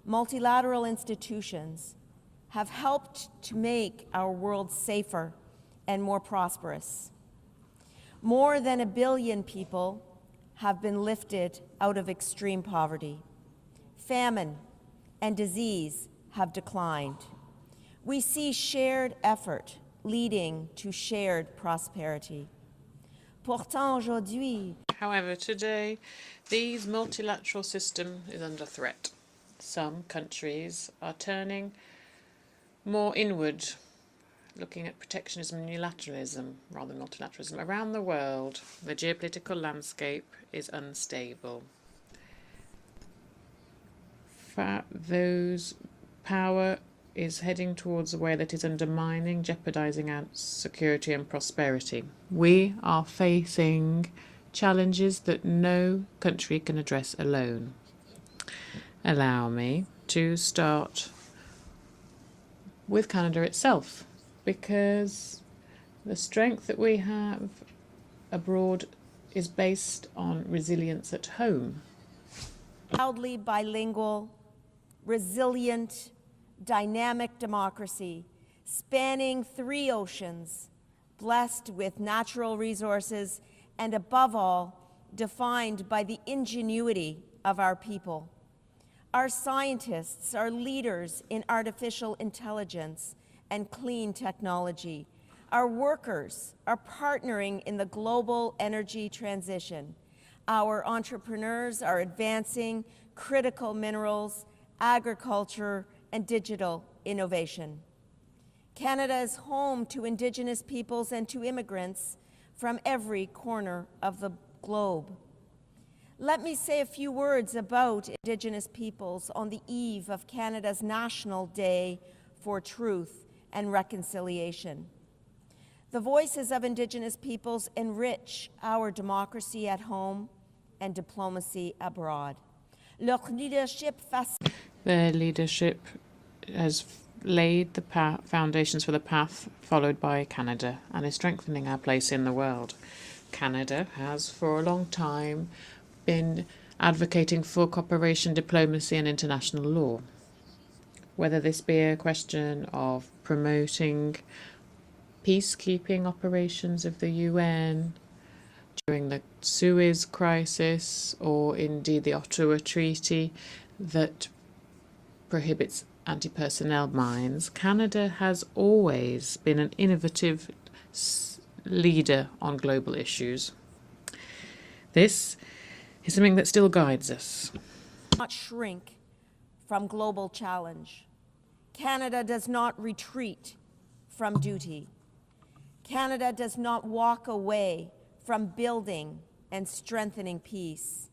multilateral institutions have helped to make our world safer and more prosperous. More than 1 billion people have been lifted out of extreme poverty. Famine and disease have declined. We see shared effort leading to shared prosperity. Pourtant, aujourd'hui, however, today, this multilateral system is under threat. Some countries are turning more inward, looking at protectionism and unilateralism rather than multilateralism. Around the world, the geopolitical landscape is unstable. Those power is heading towards a way that is undermining, jeopardizing our security and prosperity. We are facing challenges that no country can address alone. Allow me to start with Canada itself, because the strength that we have abroad is based on resilience at home. Proudly bilingual, resilient, dynamic democracy spanning 3 oceans, blessed with natural resources, and above all, defined by the ingenuity of our people. Our scientists are leaders in artificial intelligence and clean technology. Our workers are partnering in the global energy transition. Our entrepreneurs are advancing critical minerals, agriculture, and digital innovation. Canada is home to Indigenous peoples and to immigrants from every corner of the globe. Let me say a few words about Indigenous peoples on the eve of Canada's National Day for Truth and Reconciliation. The voices of Indigenous peoples enrich our democracy at home and diplomacy abroad. Their leadership has laid the foundations for the path followed by Canada and is strengthening our place in the world. Canada has for a long time been advocating for cooperation, diplomacy and international law. Whether this be a question of promoting peacekeeping operations of the UN during the Suez crisis, or indeed the Ottawa Treaty that prohibits anti-personnel mines, Canada has always been an innovative leader on global issues. This is something that still guides us. Not shrink from global challenge. Canada does not retreat from duty. Canada does not walk away from building and strengthening peace.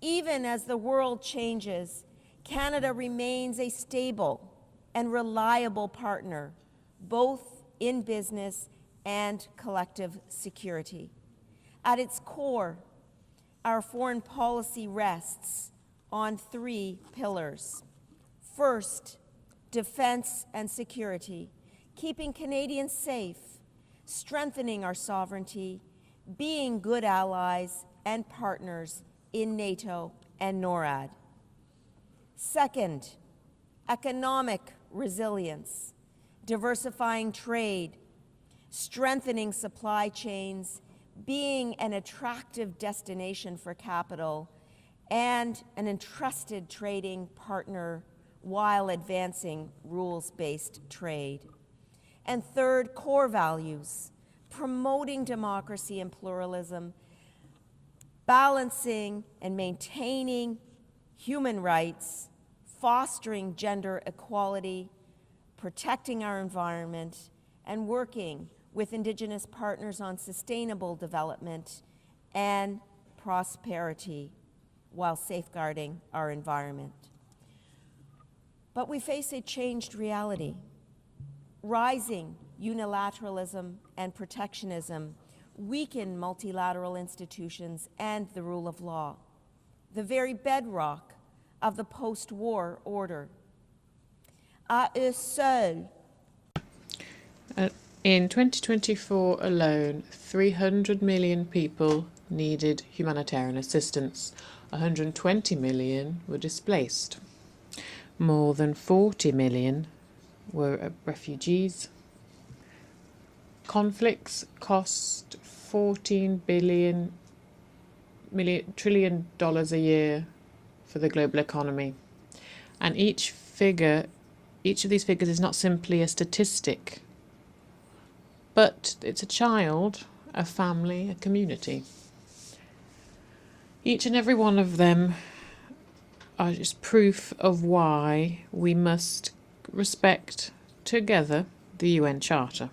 Even as the world changes, Canada remains a stable and reliable partner, both in business and collective security. At its core, our foreign policy rests on 3 pillars. First, defense and security, keeping Canadians safe, strengthening our sovereignty, being good allies and partners in NATO and NORAD. Second, economic resilience, diversifying trade, strengthening supply chains, being an attractive destination for capital, and an entrusted trading partner while advancing rules-based trade. And third, core values, promoting democracy and pluralism, balancing and maintaining human rights, fostering gender equality, protecting our environment, and working with Indigenous partners on sustainable development and prosperity while safeguarding our environment. But we face a changed reality. Rising unilateralism and protectionism weaken multilateral institutions and the rule of law, the very bedrock of the post-war order. À eux seuls. In 2024 alone, 300 million people needed humanitarian assistance. 120 million were displaced. More than 40 million were refugees. Conflicts cost $14 trillion a year for the global economy. And each of these figures is not simply a statistic, but it's a child, a family, a community. Each and every one of them are just proof of why we must respect together the UN Charter,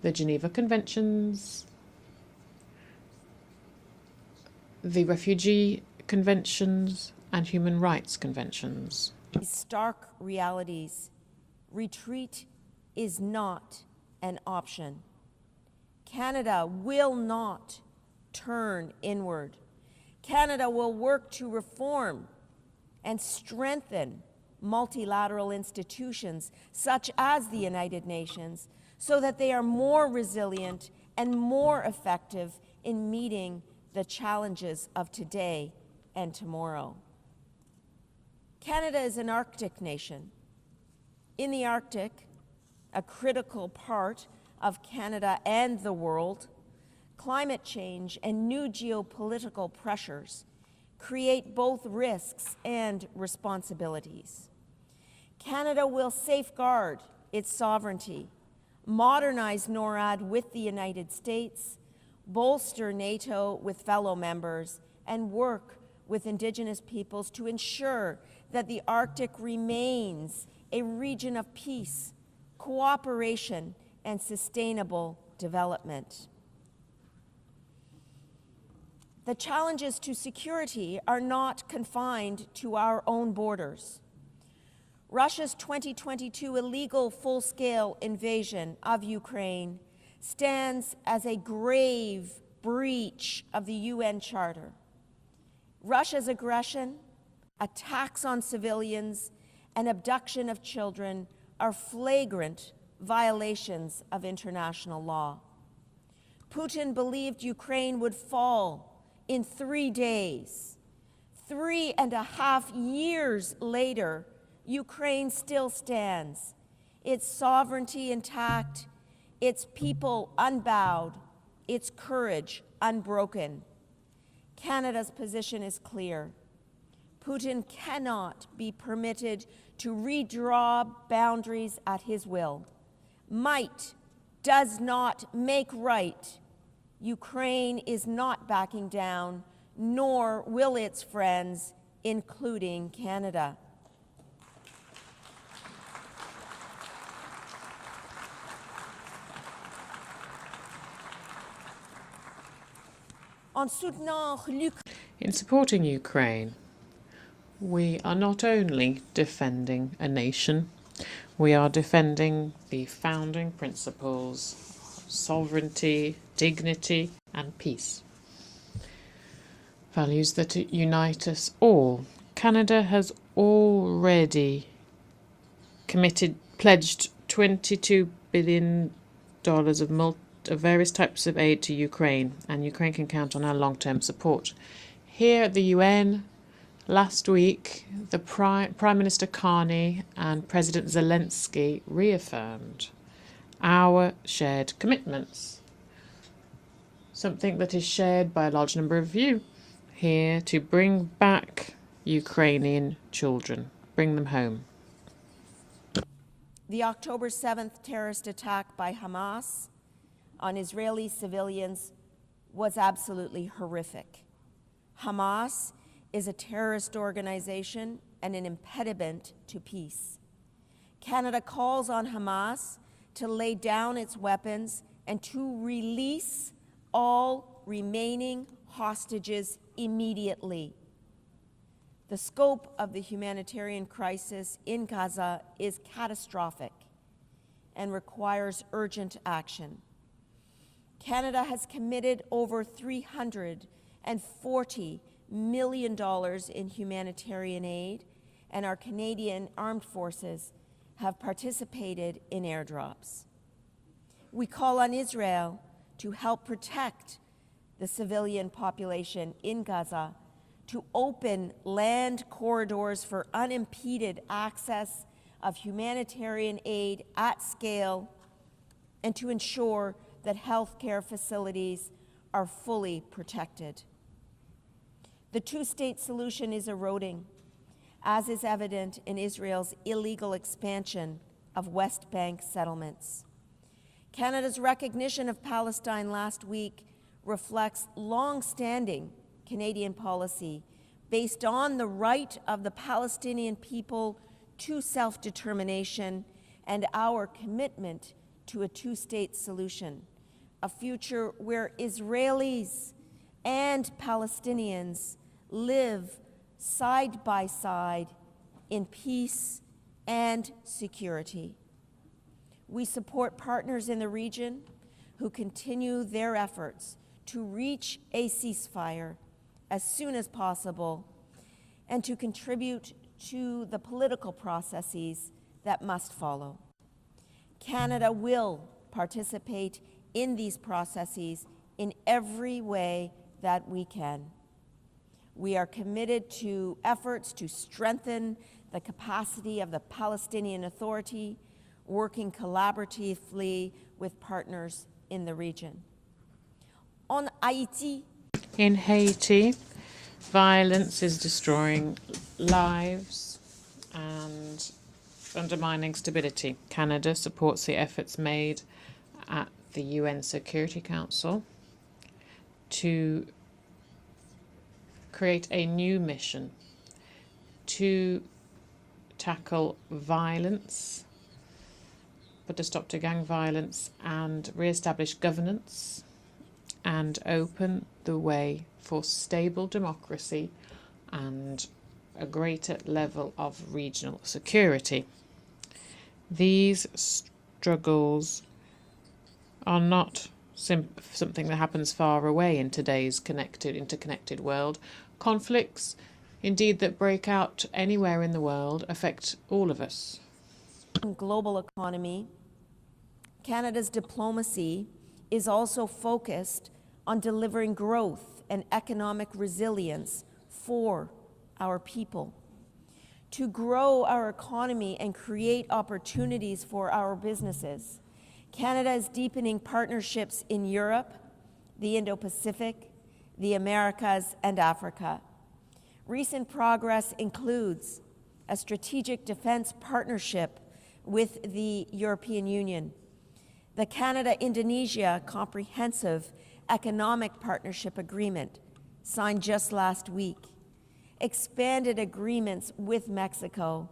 the Geneva Conventions, the Refugee Conventions, and Human Rights Conventions. These stark realities, retreat is not an option. Canada will not turn inward. Canada will work to reform and strengthen multilateral institutions such as the United Nations so that they are more resilient and more effective in meeting the challenges of today and tomorrow. Canada is an Arctic nation. In the Arctic, a critical part of Canada and the world, climate change and new geopolitical pressures create both risks and responsibilities. Canada will safeguard its sovereignty, modernize NORAD with the United States, bolster NATO with fellow members, and work with Indigenous peoples to ensure that the Arctic remains a region of peace, cooperation, and sustainable development. The challenges to security are not confined to our own borders. Russia's 2022 illegal full-scale invasion of Ukraine stands as a grave breach of the UN Charter. Russia's aggression, attacks on civilians, and abduction of children are flagrant violations of international law. Putin believed Ukraine would fall in 3 days. 3.5 years later, Ukraine still stands, its sovereignty intact, its people unbowed, its courage unbroken. Canada's position is clear. Putin cannot be permitted to redraw boundaries at his will. Might does not make right. Ukraine is not backing down, nor will its friends, including Canada. In supporting Ukraine, we are not only defending a nation, we are defending the founding principles of sovereignty, dignity, and peace. Values that unite us all. Canada has already pledged $22 billion of various types of aid to Ukraine, and Ukraine can count on our long-term support. Here at the UN, last week, the Prime Minister Carney and President Zelensky reaffirmed our shared commitments, something that is shared by a large number of you here to bring back Ukrainian children, bring them home. The October 7th terrorist attack by Hamas on Israeli civilians was absolutely horrific. Hamas is a terrorist organization and an impediment to peace. Canada calls on Hamas to lay down its weapons and to release all remaining hostages immediately. The scope of the humanitarian crisis in Gaza is catastrophic and requires urgent action. Canada has committed over $340 million in humanitarian aid, and our Canadian Armed Forces have participated in airdrops. We call on Israel to help protect the civilian population in Gaza, to open land corridors for unimpeded access of humanitarian aid at scale, and to ensure that healthcare facilities are fully protected. The two-state solution is eroding, as is evident in Israel's illegal expansion of West Bank settlements. Canada's recognition of Palestine last week reflects long-standing Canadian policy based on the right of the Palestinian people to self-determination and our commitment to a two-state solution, a future where Israelis and Palestinians live side by side in peace and security. We support partners in the region who continue their efforts to reach a ceasefire as soon as possible and to contribute to the political processes that must follow. Canada will participate in these processes in every way that we can. We are committed to efforts to strengthen the capacity of the Palestinian Authority, working collaboratively with partners in the region. On Haiti, In Haiti, violence is destroying lives and undermining stability. Canada supports the efforts made at the UN Security Council to create a new mission to tackle violence, put a stop to gang violence, and re-establish governance and open the way for stable democracy and a greater level of regional security. These struggles are not something that happens far away in today's interconnected world. Conflicts, indeed, that break out anywhere in the world affect all of us. Global economy, Canada's diplomacy is also focused on delivering growth and economic resilience for our people. To grow our economy and create opportunities for our businesses, Canada is deepening partnerships in Europe, the Indo-Pacific, the Americas, and Africa. Recent progress includes a strategic defense partnership with the European Union, the Canada-Indonesia Comprehensive Economic Partnership Agreement, signed just last week, expanded agreements with Mexico,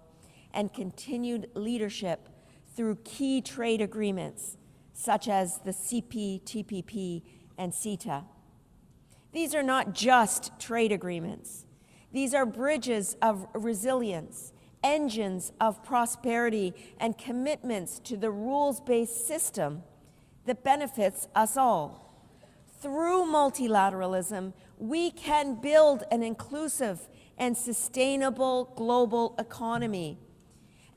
and continued leadership through key trade agreements such as the CPTPP and CETA. These are not just trade agreements. These are bridges of resilience, engines of prosperity, and commitments to the rules-based system that benefits us all. Through multilateralism, we can build an inclusive and sustainable global economy.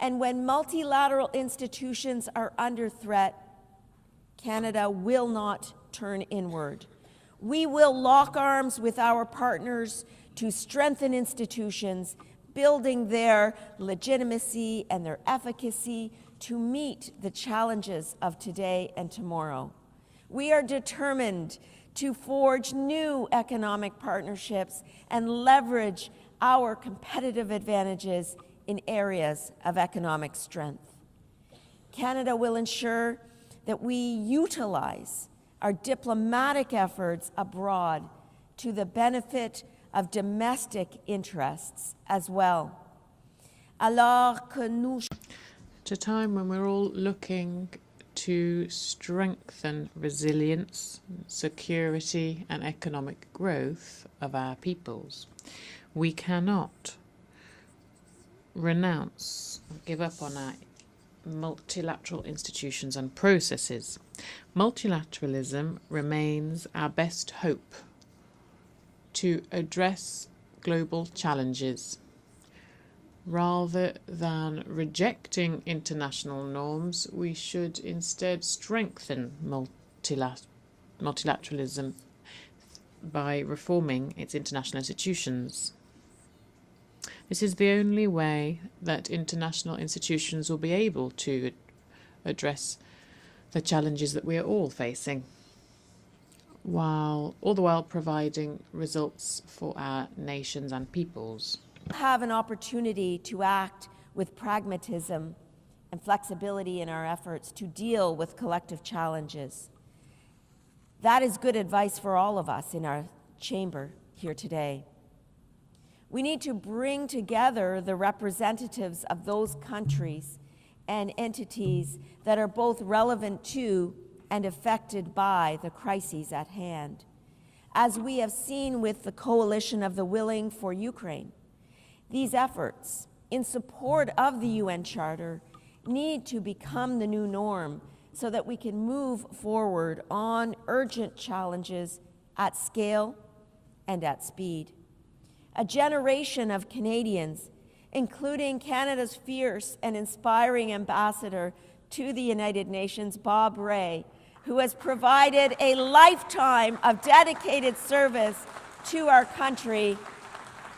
And when multilateral institutions are under threat, Canada will not turn inward. We will lock arms with our partners to strengthen institutions, building their legitimacy and their efficacy to meet the challenges of today and tomorrow. We are determined to forge new economic partnerships and leverage our competitive advantages in areas of economic strength. Canada will ensure that we utilize our diplomatic efforts abroad to the benefit of domestic interests as well. Alors que nous... At a time when we're all looking to strengthen resilience, security, and economic growth of our peoples, we cannot renounce or give up on our multilateral institutions and processes. Multilateralism remains our best hope to address global challenges. Rather than rejecting international norms, we should instead strengthen multilateralism by reforming its international institutions. This is the only way that international institutions will be able to address the challenges that we are all facing, while all the while providing results for our nations and peoples. Have an opportunity to act with pragmatism and flexibility in our efforts to deal with collective challenges. That is good advice for all of us in our chamber here today. We need to bring together the representatives of those countries and entities that are both relevant to and affected by the crises at hand. As we have seen with the Coalition of the Willing for Ukraine, these efforts in support of the UN Charter need to become the new norm so that we can move forward on urgent challenges at scale and at speed. A generation of Canadians, including Canada's fierce and inspiring ambassador to the United Nations, Bob Rae, who has provided a lifetime of dedicated service to our country,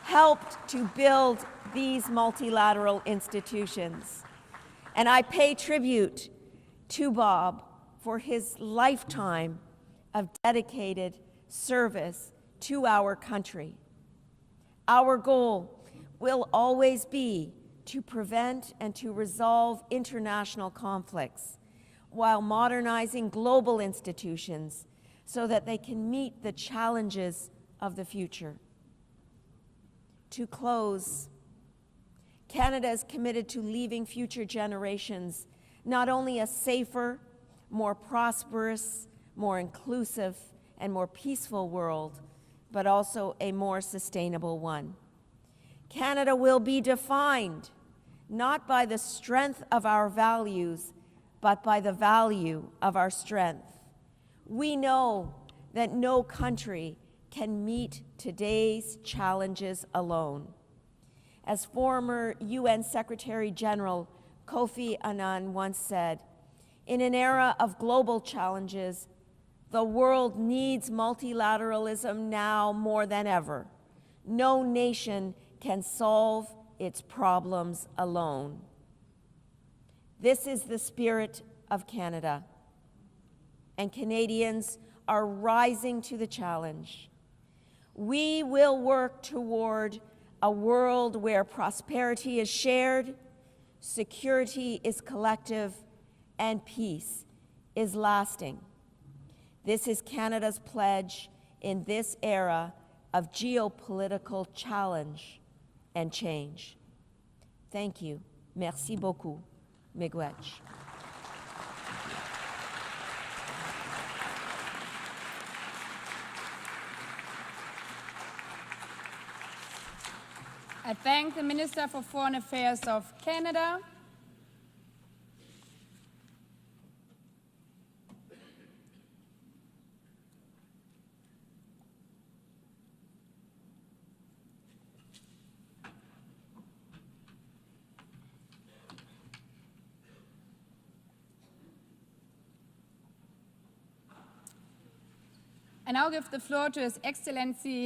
helped to build these multilateral institutions. And I pay tribute to Bob for his lifetime of dedicated service to our country. Our goal will always be to prevent and to resolve international conflicts while modernizing global institutions so that they can meet the challenges of the future. To close, Canada is committed to leaving future generations not only a safer, more prosperous, more inclusive, and more peaceful world, but also a more sustainable one. Canada will be defined not by the strength of our values, but by the value of our strength. We know that no country can meet today's challenges alone. As former UN Secretary General Kofi Anand once said, in an era of global challenges, the world needs multilateralism now more than ever. No nation can solve its problems alone. This is the spirit of Canada, and Canadians are rising to the challenge. We will work toward a world where prosperity is shared, security is collective, and peace is lasting. This is Canada's pledge in this era of geopolitical challenge and change. Thank you. Merci beaucoup. Miigwech. I thank the Minister for Foreign Affairs of Canada. I now give the floor to His Excellency